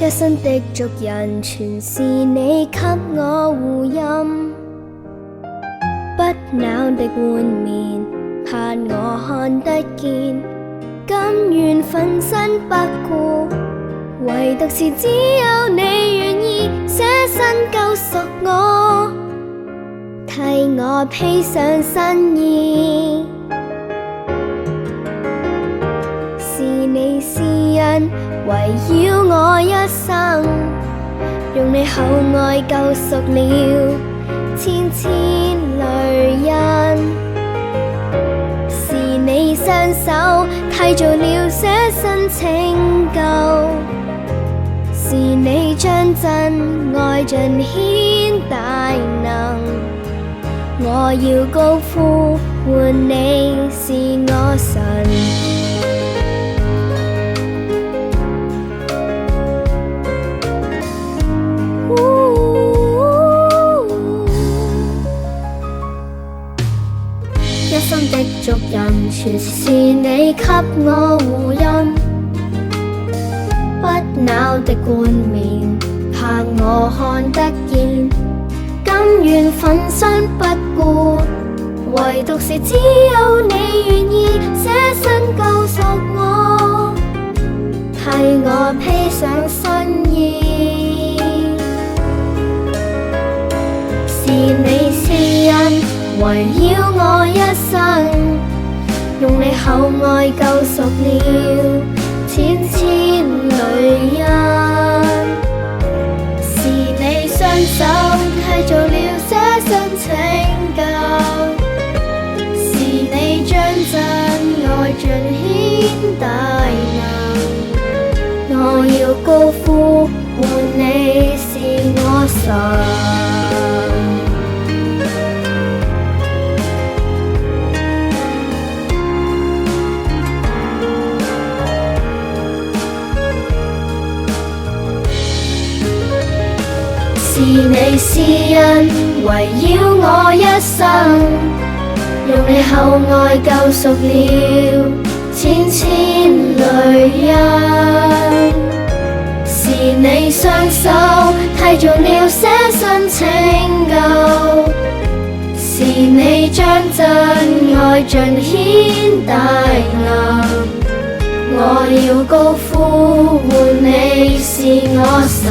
一生的族人全是你給我護蔭，不朽的冠冕盼我看得見，甘願奮身不顧，唯獨是只有你願意捨身救贖我，替我披上新衣。是你施恩圍繞我一生，用你厚愛救贖了千千淚印。是你雙手締造了捨身拯救，是你將真愛盡顯大能。我要高呼喚你是我神。一生的族人全是你給我護蔭，不朽的冠冕盼我看得見，甘願奮身不顧，唯獨是只有你願意捨身救贖我，替我披上新衣。是你施恩圍繞我一生，用你厚愛救贖了千千淚印。是你雙手締造了捨身拯救，是你將真愛盡顯大能。我要高呼喚你是我神。是你施恩圍繞我一生，用你厚愛救贖了千千淚印。是你雙手締造了捨身拯救，是你將真愛盡顯大能。我要高呼喚你是我神。